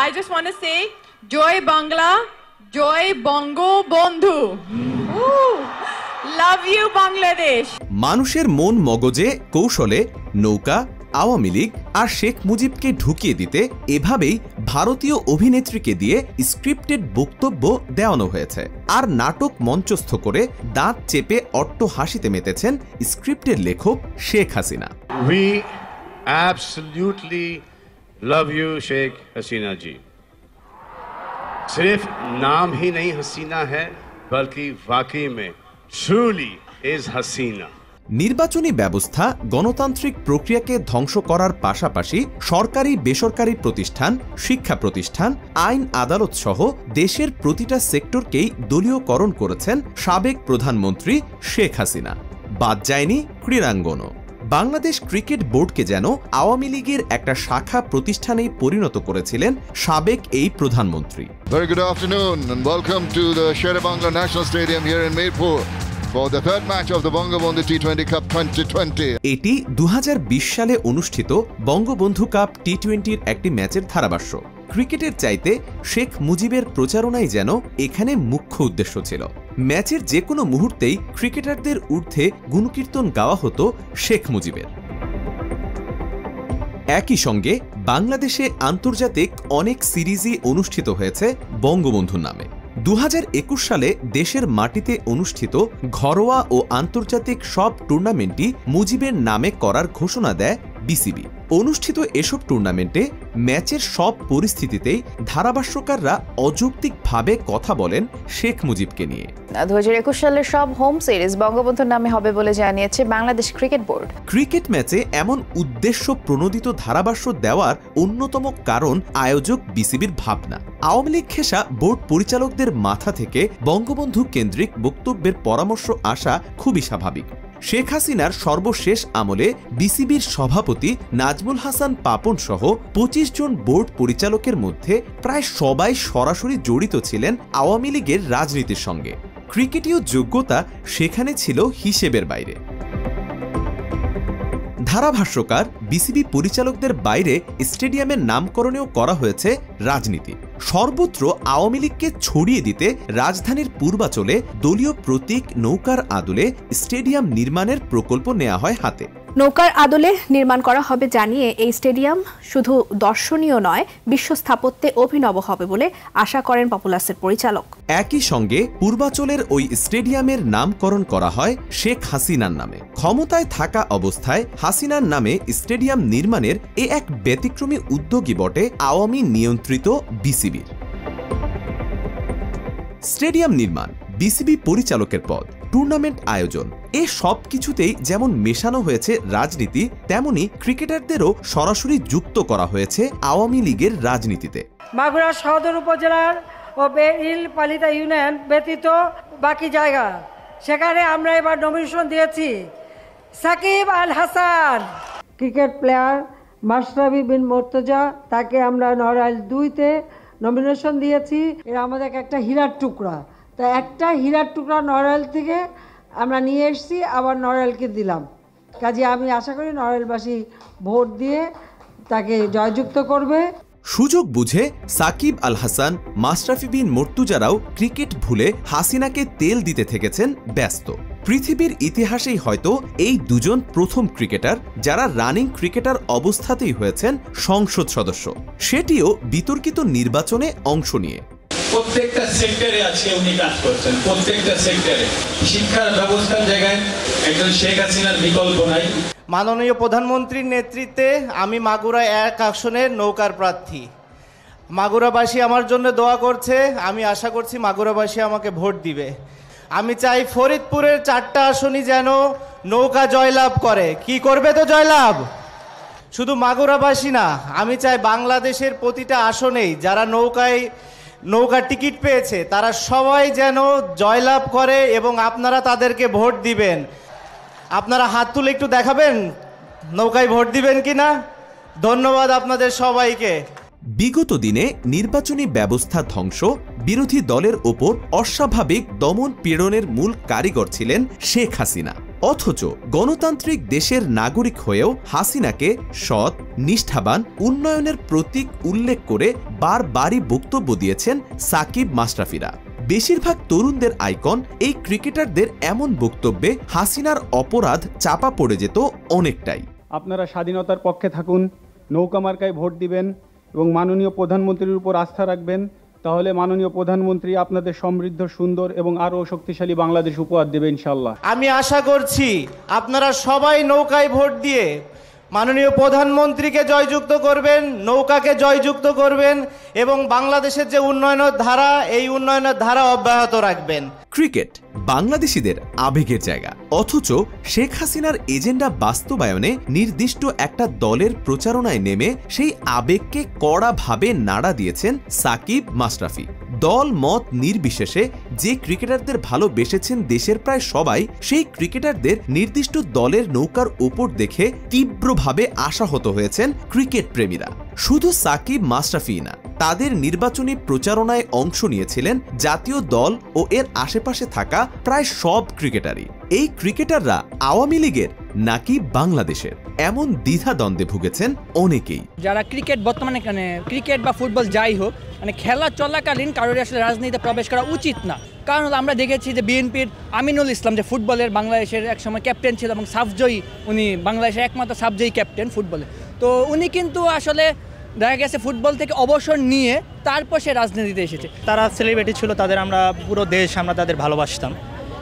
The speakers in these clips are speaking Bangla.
I just want to say Joy Bangla, Joy Bongo Bondhu. Love you Bangladesh. মানুষের মন মগজে কৌশলে নৌকা, আওয়ামী লীগ আর শেখ মুজিবকে ঢুকিয়ে দিতে এভাবেই ভারতীয় অভিনেত্রীকে দিয়ে স্ক্রিপ্টেড বক্তব্য দেওয়ানো হয়েছে। আর নাটক মঞ্চস্থ করে দাঁত চেপে অট্ট হাসিতে মেতেছেন স্ক্রিপ্টের লেখক Sheikh Hasina. We absolutely love you Sheikh Hasina जी। सिर्फ नाम ही नहीं हसीना है बल्कि वाकई में truly is हसीना। নির্বাচনী ব্যবস্থা গণতান্ত্রিক প্রক্রিয়াকে ধ্বংস করার পাশাপাশি সরকারি বেসরকারি প্রতিষ্ঠান, শিক্ষা প্রতিষ্ঠান, আইন আদালত সহ দেশের প্রতিটা সেক্টরকেই দলীয়করণ করেছেন সাবেক প্রধানমন্ত্রী শেখ হাসিনা। বাদ যায়নি ক্রীড়াঙ্গনও। বাংলাদেশ ক্রিকেট বোর্ডকে যেন আওয়ামী লীগের একটা শাখা প্রতিষ্ঠানেই পরিণত করেছিলেন সাবেক এই প্রধানমন্ত্রী। Very good afternoon and welcome to the Sher-e-Bangla National Stadium here in Mirpur for the third match of the Bangabandhu T20 Cup 2020. এটি 2020 সালে অনুষ্ঠিত বঙ্গবন্ধু কাপ টি-20-র একটি ম্যাচের ধারাভাষ্য। ক্রিকেটের চাইতে শেখ মুজিবের প্রচারণাই যেন এখানে মুখ্য উদ্দেশ্য ছিল। ম্যাচের যে কোনো মুহূর্তেই ক্রিকেটারদের ঊর্ধ্বে গুণকীর্তন গাওয়া হতো শেখ মুজিবের। একই সঙ্গে বাংলাদেশে আন্তর্জাতিক অনেক সিরিজই অনুষ্ঠিত হয়েছে বঙ্গবন্ধুর নামে। 2021 সালে দেশের মাটিতে অনুষ্ঠিত ঘরোয়া ও আন্তর্জাতিক সব টুর্নামেন্টই মুজিবের নামে করার ঘোষণা দেয় বিসিবি। অনুষ্ঠিত এসব টুর্নামেন্টে ম্যাচের সব পরিস্থিতিতেই ধারাভাষ্যকাররা অযৌক্তিকভাবে কথা বলেন শেখ মুজিবকে নিয়ে। 2021 সালের সব হোম সিরিজ বঙ্গবন্ধুর নামে হবে বলে জানিয়েছে বাংলাদেশ ক্রিকেট বোর্ড। ক্রিকেট ম্যাচে এমন উদ্দেশ্য প্রণোদিত ধারাভাষ্য দেওয়ার অন্যতম কারণ আয়োজক বিসিবির ভাবনা। আওয়ামী লীগ ঘেঁষা বোর্ড পরিচালকদের মাথা থেকে বঙ্গবন্ধু কেন্দ্রিক বক্তব্যের পরামর্শ আসা খুবই স্বাভাবিক। শেখ হাসিনার সর্বশেষ আমলে বিসিবির সভাপতি নাজমুল হাসান পাপন সহ 25 জন বোর্ড পরিচালকের মধ্যে প্রায় সবাই সরাসরি জড়িত ছিলেন আওয়ামী লীগের রাজনীতির সঙ্গে। ক্রিকেটীয় যোগ্যতা সেখানে ছিল হিসেবের বাইরে। ধারাভাষ্যকার বিসিবি পরিচালকদের বাইরে স্টেডিয়ামের নামকরণেও করা হয়েছে রাজনীতি। সর্বত্র আওয়ামী লীগকে ছড়িয়ে দিতে রাজধানীর পূর্বাঞ্চলে দলীয় প্রতীক নৌকার আদলে স্টেডিয়াম নির্মাণের প্রকল্প নেওয়া হয় হাতে। নৌকার আদলে নির্মাণ করা হবে জানিয়ে এই স্টেডিয়াম শুধু দর্শনীয় নয়, বিশ্ব স্থাপত্যে অভিনব হবে বলে আশা করেন পপুলাসের পরিচালক। একই সঙ্গে পূর্বাঞ্চলের ওই স্টেডিয়ামের নামকরণ করা হয় শেখ হাসিনার নামে। ক্ষমতায় থাকা অবস্থায় হাসিনার নামে স্টেডিয়াম নির্মাণের এ এক ব্যতিক্রমী উদ্যোগই বটে আওয়ামী নিয়ন্ত্রিত বিসিবির। স্টেডিয়াম নির্মাণ, বিসিবি পরিচালকের পদ, টুর্নামেন্ট আয়োজন, এ সব কিছুতেই যেমন মেশানো হয়েছে রাজনীতি, তেমনি ক্রিকেটারদেরও সরাসরি যুক্ত করা হয়েছে আওয়ামী লীগের রাজনীতিতে। মাগুরা সদর উপজেলার ও বেইলপালিতা ইউনিয়ন ব্যতীত বাকি জায়গা সেখানে আমরা এবার নমিনেশন দিয়েছি সাকিব আল হাসান। ক্রিকেট প্লেয়ার মাশরাফি বিন মুর্তজা, তাকে আমরা নড়াইল 2-তে নমিনেশন দিয়েছি। এরা আমাদের একটা হীরার টুকরা, তা একটা হীরার টুকরা নড়াইল থেকে আমরা নিয়ে এসেছি, আবার নড়াইলকে দিলাম। কাজে আমি আশা করি নড়াইলবাসী ভোট দিয়ে তাকে জয়যুক্ত করবে। সুযোগ বুঝে সাকিব আল হাসান, মাশরাফি বিন মুর্তজারাও ক্রিকেট ভুলে হাসিনাকে তেল দিতে থেকেছেন ব্যস্ত। পৃথিবীর ইতিহাসেই হয়তো এই দুজন প্রথম ক্রিকেটার যারা রানিং ক্রিকেটার অবস্থাতেই হয়েছেন সংসদ সদস্য, সেটিও বিতর্কিত নির্বাচনে অংশ নিয়ে। প্রত্যেকটা সেক্টরে আজকে উনি কাজ করছেন, প্রত্যেকটা সেক্টরে। শিক্ষার ব্যবস্থার জায়গায় একজন শেখ হাসিনার বিকল্প নাই। মাননীয় প্রধানমন্ত্রীর নেতৃত্বে আমি মাগুরা 1 আসনের নৌকার প্রার্থী। মাগুরাবাসী আমার জন্য দোয়া করছে, আমি আশা করছি মাগুরাবাসী আমাকে ভোট দিবে। আমি চাই ফরিদপুরের 4টা আসনই যেন নৌকা জয়লাভ করে। কি করবে তো জয়লাভ? শুধু মাগুরাবাসী না, আমি চাই বাংলাদেশের প্রতিটা আসনেই যারা নৌকা টিকিট পেয়েছে তারা সবাই যেন জয়লাভ করে এবং আপনারা তাদেরকে ভোট দিবেন। আপনারা হাত তুলে একটু দেখাবেন নৌকায় ভোট দিবেন কিনা। ধন্যবাদ আপনাদের সবাইকে। বিগত দিনে নির্বাচনী ব্যবস্থা ধ্বংস, বিরোধী দলের ওপর অস্বাভাবিক দমন পীড়নের মূল কারিগর ছিলেন শেখ হাসিনা। অথচ গণতান্ত্রিক দেশের নাগরিক হয়েও হাসিনাকে সৎ, নিষ্ঠাবান, উন্নয়নের প্রতীক উল্লেখ করে বারবারই বক্তব্য দিয়েছেন সাকিব, মাশরাফিরা। বেশিরভাগ তরুণদের আইকন এই ক্রিকেটারদের এমন বক্তব্যে হাসিনার অপরাধ চাপা পড়ে যেত অনেকটাই। আপনারা স্বাধীনতার পক্ষে থাকুন, নৌকা মার্কায় ভোট দিবেন এবং মাননীয় প্রধানমন্ত্রীর উপর আস্থা রাখবেন, তাহলে মাননীয় প্রধানমন্ত্রী আপনাদের সমৃদ্ধ, সুন্দর এবং আরও শক্তিশালী বাংলাদেশ উপহার দেবে ইনশাল্লাহ। আমি আশা করছি আপনারা সবাই নৌকায় ভোট দিয়ে মাননীয় প্রধানমন্ত্রীকে জয়যুক্ত করবেন, নৌকাকে জয়যুক্ত করবেন এবং বাংলাদেশের যে উন্নয়নের ধারা, এই উন্নয়নের ধারা অব্যাহত রাখবেন। ক্রিকেট বাংলাদেশিদের আবেগের জায়গা, অথচ শেখ হাসিনার এজেন্ডা বাস্তবায়নে নির্দিষ্ট একটা দলের প্রচারণায় নেমে সেই আবেগকে কড়াভাবে নাড়া দিয়েছেন সাকিব, মাশরাফি। দল মত নির্বিশেষে যে ক্রিকেটারদের ভালোবেসেছেন দেশের প্রায় সবাই, সেই ক্রিকেটারদের নির্দিষ্ট দলের নৌকার উপর দেখে তীব্রভাবে আশাহত হয়েছেন ক্রিকেট প্রেমীরা। শুধু সাকিব, মাশরাফি না, তাদের নির্বাচনী প্রচারণায় অংশ নিয়েছিলেন জাতীয় দল ও এর আশেপাশে থাকা প্রায় সব ক্রিকেটারই। এই ক্রিকেটাররা আওয়ামী লীগের নাকি বাংলাদেশের, এমন দ্বিধাদ্বন্দ্বে ভুগেছেন অনেকেই। যারা ক্রিকেট বর্তমানে ক্রিকেট বা ফুটবল যাই হোক, খেলা চলাকালীন কারোর আসলে রাজনীতিতে প্রবেশ করা উচিত না। কারণ আমরা দেখেছি যে বিএনপির আমিনুল ইসলাম, যে ফুটবলের বাংলাদেশের একসময় ক্যাপ্টেন ছিল এবং সাফজয়ী, উনি বাংলাদেশের একমাত্র সাফজয়ী ক্যাপ্টেন ফুটবলে, তো উনি কিন্তু আসলে দেখা গেছে ফুটবল থেকে অবসর নিয়ে তারপর সে রাজনীতিতে এসেছে। তারা সেলিব্রিটি ছিল, তাদের আমরা পুরো দেশ আমরা তাদের ভালোবাসতাম,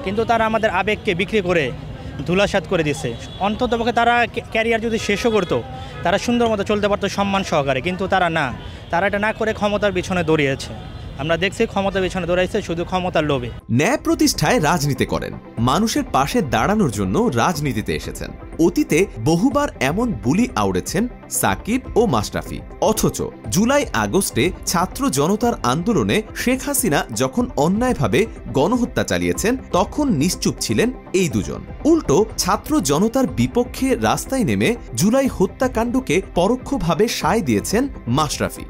কিন্তু তারা আমাদের আবেগকে বিক্রি করে ধুলাসাৎ করে দিচ্ছে। অন্ততপক্ষে তারা ক্যারিয়ার যদি শেষও করতো, তারা সুন্দর মতো চলতে পারতো সম্মান সহকারে, কিন্তু তারা এটা না করে ক্ষমতার পিছনে দৌড়িয়েছে। আমরা দেখছি ক্ষমতার পিছনে দৌড়াইছে শুধু ক্ষমতার লোভে। ন্যায় প্রতিষ্ঠায় রাজনীতি করেন, মানুষের পাশে দাঁড়ানোর জন্য রাজনীতিতে এসেছেন। অতীতে বহুবার এমন বুলি আউড়েছেন সাকিব ও মাশরাফি, অথচ জুলাই আগস্টে ছাত্র জনতার আন্দোলনে শেখ হাসিনা যখন অন্যায়ভাবে গণহত্যা চালিয়েছেন, তখন নিশ্চুপ ছিলেন এই দুজন। উল্টো ছাত্র জনতার বিপক্ষে রাস্তায় নেমে জুলাই হত্যাকাণ্ডকে পরোক্ষভাবে সায় দিয়েছেন মাশরাফি।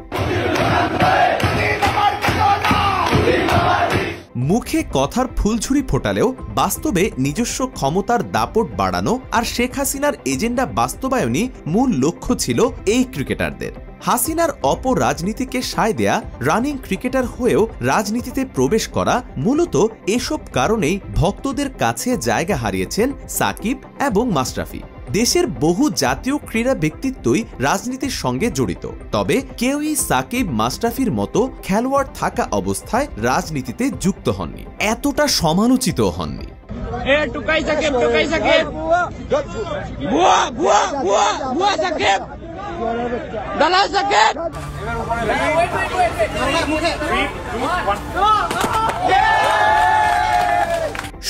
মুখে কথার ফুলঝুরি ফোটালেও বাস্তবে নিজস্ব ক্ষমতার দাপট বাড়ানো আর শেখ হাসিনার এজেন্ডা বাস্তবায়নই মূল লক্ষ্য ছিল এই ক্রিকেটারদের। হাসিনার অপরাজনীতিকে সায় দেয়া, রানিং ক্রিকেটার হয়েও রাজনীতিতে প্রবেশ করা, মূলত এসব কারণেই ভক্তদের কাছে জায়গা হারিয়েছেন সাকিব এবং মাশরাফি। দেশের বহু জাতীয় ক্রীড়া ব্যক্তিত্বই রাজনীতির সঙ্গে জড়িত, তবে কেউই সাকিব, মাশরাফির মতো খেলোয়াড় থাকা অবস্থায় রাজনীতিতে যুক্ত হননি, এতটা সমালোচিত হননি।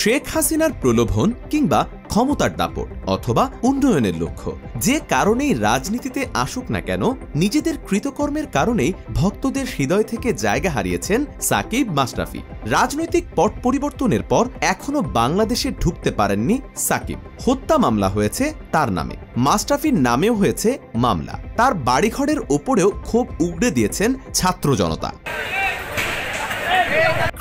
শেখ হাসিনার প্রলোভন কিংবা ক্ষমতার দাপট অথবা উন্নয়নের লক্ষ্য, যে কারণেই রাজনীতিতে আসুক না কেন, নিজেদের কৃতকর্মের কারণেই ভক্তদের হৃদয় থেকে জায়গা হারিয়েছেন সাকিব, মাশরাফি। রাজনৈতিক পট পরিবর্তনের পর এখনো বাংলাদেশে ঢুকতে পারেননি সাকিব। হত্যা মামলা হয়েছে তার নামে, মাশরাফির নামেও হয়েছে মামলা। তার বাড়িঘরের ওপরেও ক্ষোভ উগড়ে দিয়েছেন ছাত্র জনতা।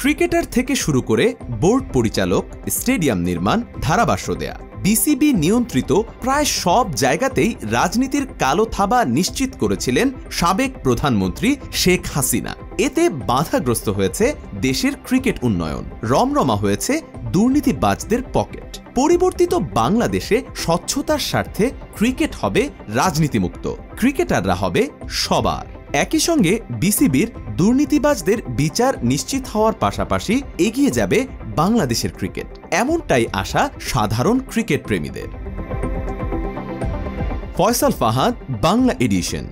ক্রিকেটার থেকে শুরু করে বোর্ড পরিচালক, স্টেডিয়াম নির্মাণ, ধারাভাষ্য দেয়া, বিসিবি নিয়ন্ত্রিত প্রায় সব জায়গাতেই রাজনীতির কালো থাবা নিশ্চিত করেছিলেন সাবেক প্রধানমন্ত্রী শেখ হাসিনা। এতে বাধাগ্রস্ত হয়েছে দেশের ক্রিকেট উন্নয়ন, রমরমা হয়েছে দুর্নীতিবাজদের পকেট। পরিবর্তিত বাংলাদেশে স্বচ্ছতার স্বার্থে ক্রিকেট হবে রাজনীতিমুক্ত, ক্রিকেটাররা হবে সবার। একই সঙ্গে বিসিবির দুর্নীতিবাজদের বিচার নিশ্চিত হওয়ার পাশাপাশি এগিয়ে যাবে বাংলাদেশের ক্রিকেট, এমনটাই আশা সাধারণ ক্রিকেট প্রেমীদের। ফয়সাল ফাহাদ, বাংলা এডিশন।